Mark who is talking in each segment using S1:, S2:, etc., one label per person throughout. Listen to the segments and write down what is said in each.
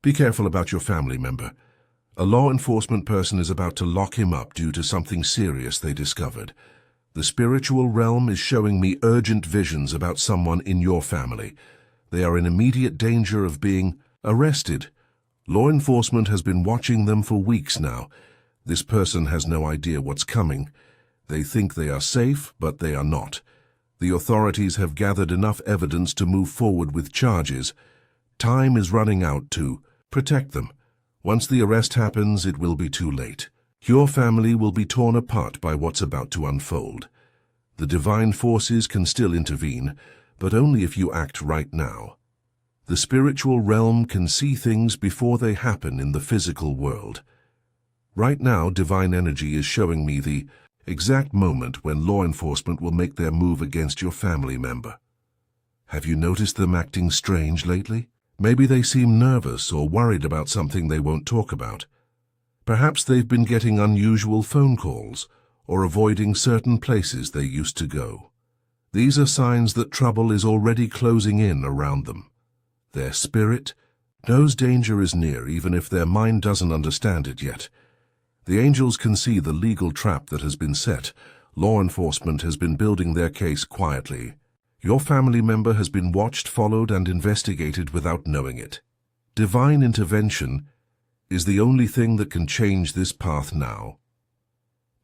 S1: Be careful about your family member. A law enforcement person is about to lock him up due to something serious they discovered. The spiritual realm is showing me urgent visions about someone in your family. They are in immediate danger of being arrested. Law enforcement has been watching them for weeks now. This person has no idea what's coming. They think they are safe, but they are not. The authorities have gathered enough evidence to move forward with charges. Time is running out to protect them. Once the arrest happens, it will be too late. Your family will be torn apart by what's about to unfold. The divine forces can still intervene, but only if you act right now. The spiritual realm can see things before they happen in the physical world. Right now, divine energy is showing me the exact moment when law enforcement will make their move against your family member. Have you noticed them acting strange lately? Maybe they seem nervous or worried about something they won't talk about. Perhaps they've been getting unusual phone calls or avoiding certain places they used to go. These are signs that trouble is already closing in around them. Their spirit knows danger is near even if their mind doesn't understand it yet. The angels can see the legal trap that has been set. Law enforcement has been building their case quietly. Your family member has been watched, followed, and investigated without knowing it. Divine intervention is the only thing that can change this path now.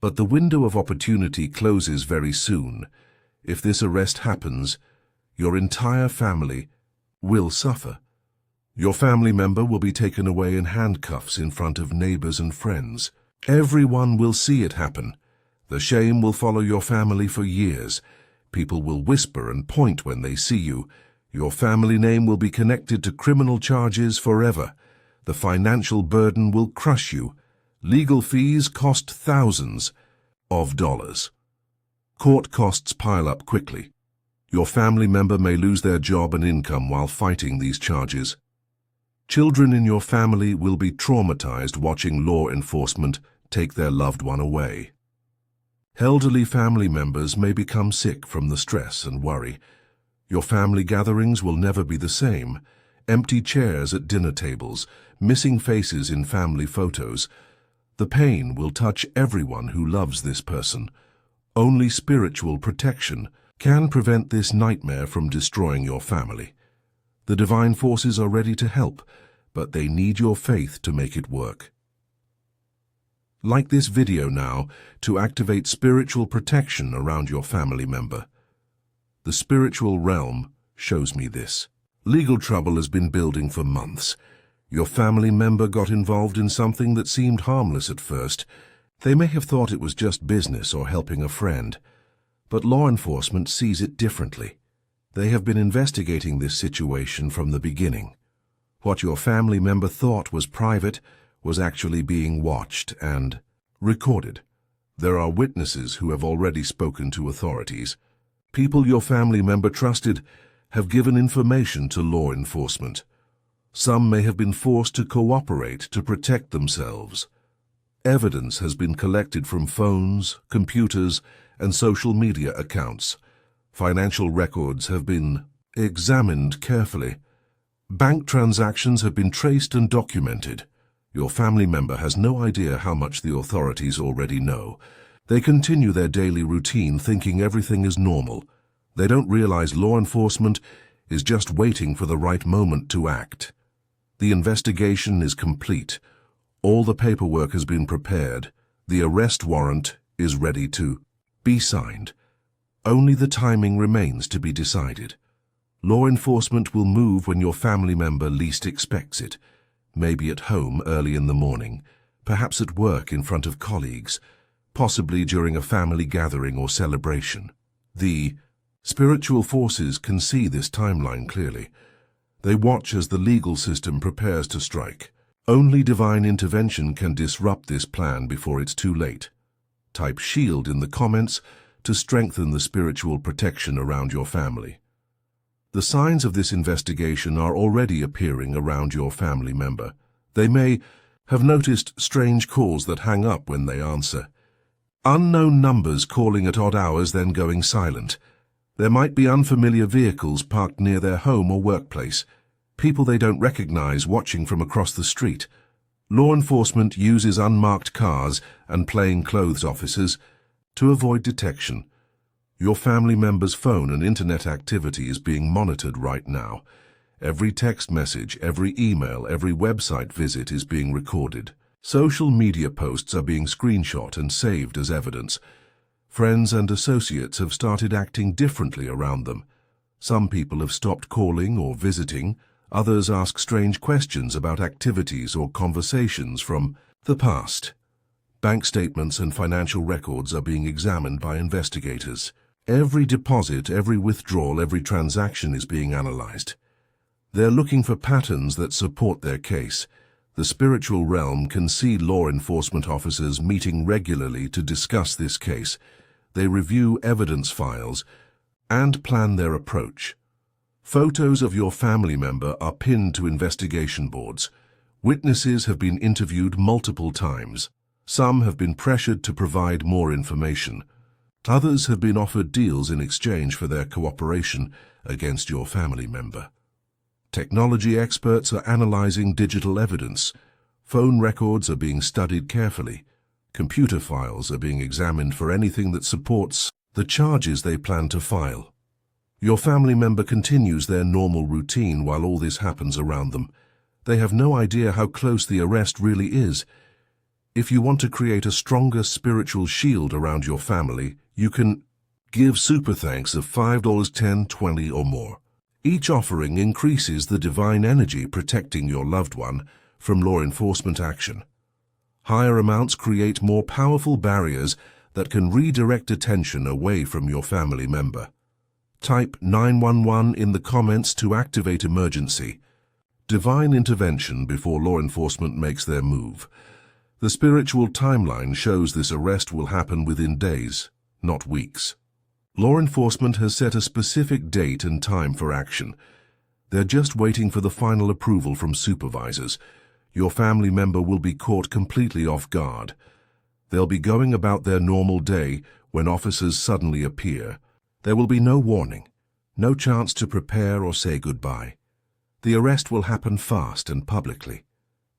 S1: But the window of opportunity closes very soon. If this arrest happens, your entire family will suffer. Your family member will be taken away in handcuffs in front of neighbors and friends. Everyone will see it happen. The shame will follow your family for years. People will whisper and point when they see you. Your family name will be connected to criminal charges forever. The financial burden will crush you. Legal fees cost thousands of dollars. Court costs pile up quickly. Your family member may lose their job and income while fighting these charges. Children in your family will be traumatized watching law enforcement take their loved one away. Elderly family members may become sick from the stress and worry. Your family gatherings will never be the same. Empty chairs at dinner tables, missing faces in family photos. The pain will touch everyone who loves this person. Only spiritual protection can prevent this nightmare from destroying your family. The divine forces are ready to help, but they need your faith to make it work. Like this video now to activate spiritual protection around your family member. The spiritual realm shows me this. Legal trouble has been building for months. Your family member got involved in something that seemed harmless at first. They may have thought it was just business or helping a friend. But law enforcement sees it differently. They have been investigating this situation from the beginning. What your family member thought was private was actually being watched and recorded. There are witnesses who have already spoken to authorities. People your family member trusted have given information to law enforcement. Some may have been forced to cooperate to protect themselves. Evidence has been collected from phones, computers, and social media accounts. Financial records have been examined carefully. Bank transactions have been traced and documented. Your family member has no idea how much the authorities already know. They continue their daily routine thinking everything is normal. They don't realize law enforcement is just waiting for the right moment to act. The investigation is complete. All the paperwork has been prepared. The arrest warrant is ready to be signed. Only the timing remains to be decided. Law enforcement will move when your family member least expects it. Maybe at home early in the morning, perhaps at work in front of colleagues, possibly during a family gathering or celebration. The spiritual forces can see this timeline clearly. They watch as the legal system prepares to strike. Only divine intervention can disrupt this plan before it's too late. Type SHIELD in the comments to strengthen the spiritual protection around your family. The signs of this investigation are already appearing around your family member. They may have noticed strange calls that hang up when they answer. Unknown numbers calling at odd hours then going silent. There might be unfamiliar vehicles parked near their home or workplace. people they don't recognize watching from across the street. Law enforcement uses unmarked cars and plainclothes officers to avoid detection. Your family member's phone and internet activity is being monitored right now. Every text message, every email, every website visit is being recorded. Social media posts are being screenshot and saved as evidence. Friends and associates have started acting differently around them. Some people have stopped calling or visiting. Others ask strange questions about activities or conversations from the past. Bank statements and financial records are being examined by investigators. Every deposit, every withdrawal, every transaction is being analyzed. They're looking for patterns that support their case. The spiritual realm can see law enforcement officers meeting regularly to discuss this case. They review evidence files and plan their approach. Photos of your family member are pinned to investigation boards. Witnesses have been interviewed multiple times. Some have been pressured to provide more information. Others have been offered deals in exchange for their cooperation against your family member. Technology experts are analyzing digital evidence. Phone records are being studied carefully. Computer files are being examined for anything that supports the charges they plan to file. Your family member continues their normal routine while all this happens around them. They have no idea how close the arrest really is. If you want to create a stronger spiritual shield around your family, you can give super thanks of $5, $10, $20 or more. Each offering increases the divine energy protecting your loved one from law enforcement action. Higher amounts create more powerful barriers that can redirect attention away from your family member. Type 911 in the comments to activate emergency. Divine intervention before law enforcement makes their move. The spiritual timeline shows this arrest will happen within days, not weeks. Law enforcement has set a specific date and time for action. They're just waiting for the final approval from supervisors. Your family member will be caught completely off guard. They'll be going about their normal day when officers suddenly appear. There will be no warning, no chance to prepare or say goodbye. The arrest will happen fast and publicly.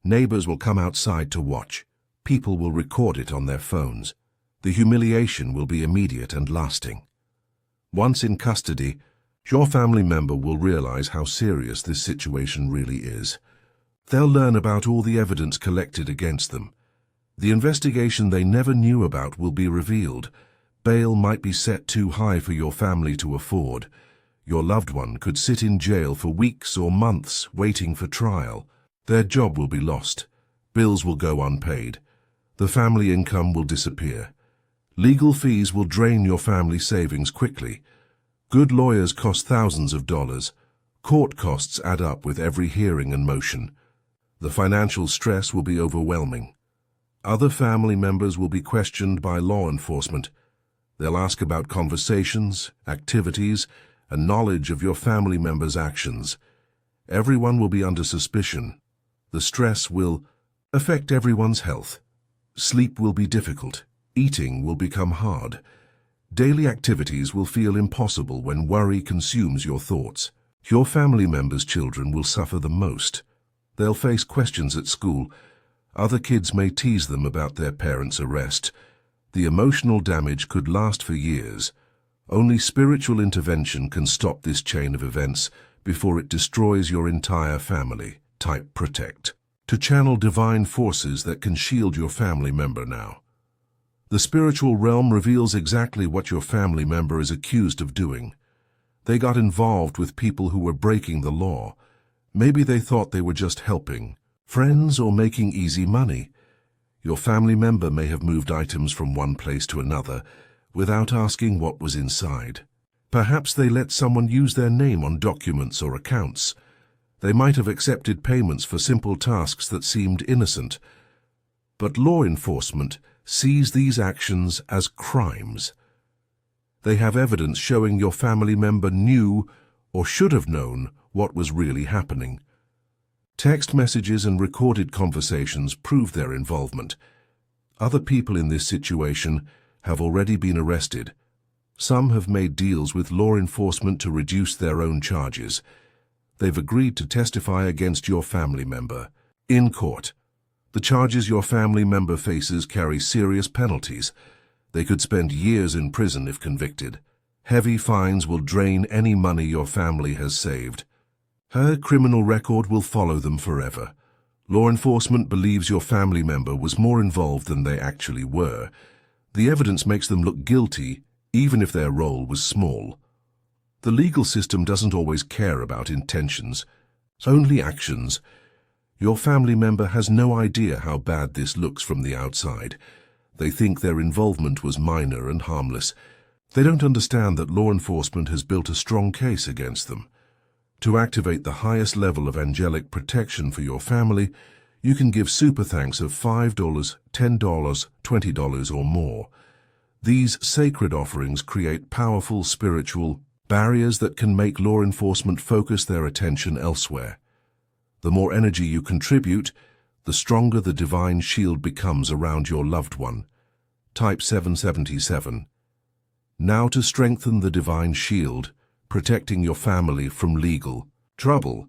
S1: Neighbors will come outside to watch. People will record it on their phones. The humiliation will be immediate and lasting. Once in custody, your family member will realize how serious this situation really is. They'll learn about all the evidence collected against them. The investigation they never knew about will be revealed. Bail might be set too high for your family to afford. Your loved one could sit in jail for weeks or months waiting for trial. Their job will be lost. Bills will go unpaid. The family income will disappear. Legal fees will drain your family savings quickly. Good lawyers cost thousands of dollars. Court costs add up with every hearing and motion. The financial stress will be overwhelming. Other family members will be questioned by law enforcement. They'll ask about conversations, activities, and knowledge of your family members' actions. Everyone will be under suspicion. The stress will affect everyone's health. Sleep will be difficult. Eating will become hard. Daily activities will feel impossible when worry consumes your thoughts. Your family members' children will suffer the most. They'll face questions at school. Other kids may tease them about their parents' arrest. The emotional damage could last for years. Only spiritual intervention can stop this chain of events before it destroys your entire family. Type protect to channel divine forces that can shield your family member now. The spiritual realm reveals exactly what your family member is accused of doing. They got involved with people who were breaking the law. Maybe they thought they were just helping friends or making easy money. Your family member may have moved items from one place to another without asking what was inside. Perhaps they let someone use their name on documents or accounts. They might have accepted payments for simple tasks that seemed innocent. But law enforcement sees these actions as crimes. They have evidence showing your family member knew or should have known what was really happening. Text messages and recorded conversations prove their involvement. Other people in this situation have already been arrested. Some have made deals with law enforcement to reduce their own charges. They've agreed to testify against your family member. In court, the charges your family member faces carry serious penalties. They could spend years in prison if convicted. Heavy fines will drain any money your family has saved. Her criminal record will follow them forever. Law enforcement believes your family member was more involved than they actually were. The evidence makes them look guilty, even if their role was small. The legal system doesn't always care about intentions, only actions. Your family member has no idea how bad this looks from the outside. They think their involvement was minor and harmless. They don't understand that law enforcement has built a strong case against them. To activate the highest level of angelic protection for your family, you can give super thanks of $5, $10, $20 or more. These sacred offerings create powerful spiritual barriers that can make law enforcement focus their attention elsewhere. The more energy you contribute, the stronger the divine shield becomes around your loved one. Type 777. Now to strengthen the divine shield, protecting your family from legal trouble.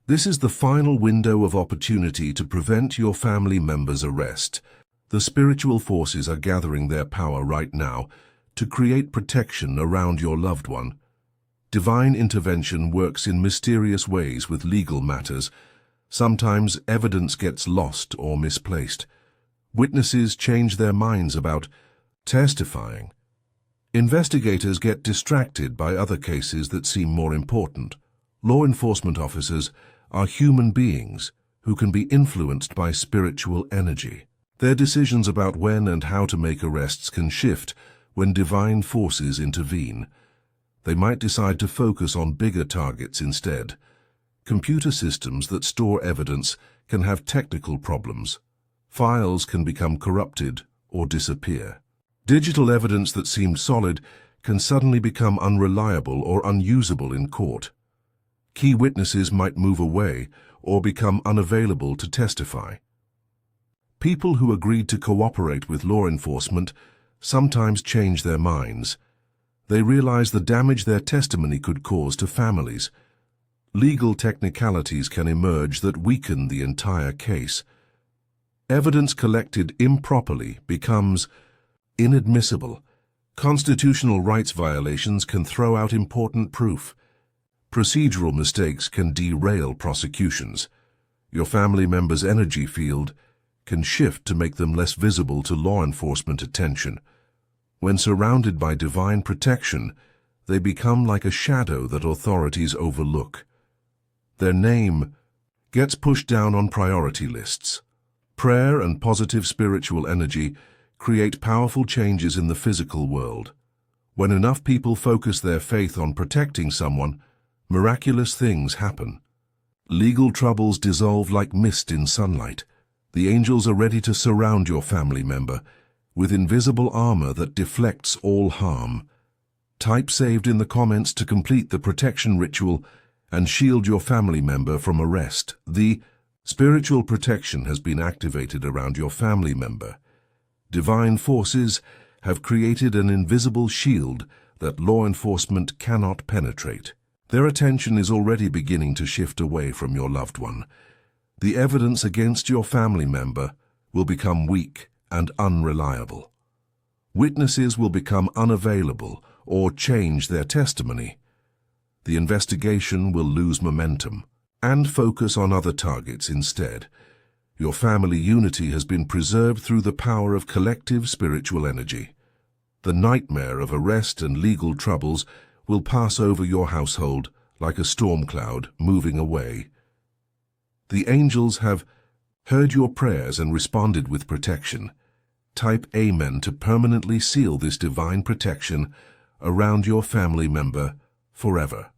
S1: This is the final window of opportunity to prevent your family member's arrest. The spiritual forces are gathering their power right now to create protection around your loved one. Divine intervention works in mysterious ways with legal matters. Sometimes evidence gets lost or misplaced. Witnesses change their minds about testifying. Investigators get distracted by other cases that seem more important. Law enforcement officers are human beings who can be influenced by spiritual energy. Their decisions about when and how to make arrests can shift when divine forces intervene. They might decide to focus on bigger targets instead. Computer systems that store evidence can have technical problems. Files can become corrupted or disappear. Digital evidence that seemed solid can suddenly become unreliable or unusable in court. Key witnesses might move away or become unavailable to testify. People who agreed to cooperate with law enforcement sometimes change their minds. They realize the damage their testimony could cause to families. Legal technicalities can emerge that weaken the entire case. Evidence collected improperly becomes inadmissible. Constitutional rights violations can throw out important proof. Procedural mistakes can derail prosecutions. Your family member's energy field can shift to make them less visible to law enforcement attention. When surrounded by divine protection, they become like a shadow that authorities overlook. Their name gets pushed down on priority lists. Prayer and positive spiritual energy create powerful changes in the physical world. When enough people focus their faith on protecting someone, miraculous things happen. Legal troubles dissolve like mist in sunlight. The angels are ready to surround your family member with invisible armor that deflects all harm. Type saved in the comments to complete the protection ritual and shield your family member from arrest. The spiritual protection has been activated around your family member. Divine forces have created an invisible shield that law enforcement cannot penetrate. Their attention is already beginning to shift away from your loved one. The evidence against your family member will become weak and unreliable. Witnesses will become unavailable or change their testimony. The investigation will lose momentum and focus on other targets instead. Your family unity has been preserved through the power of collective spiritual energy. The nightmare of arrest and legal troubles will pass over your household like a storm cloud moving away. The angels have heard your prayers and responded with protection. Type Amen to permanently seal this divine protection around your family member forever.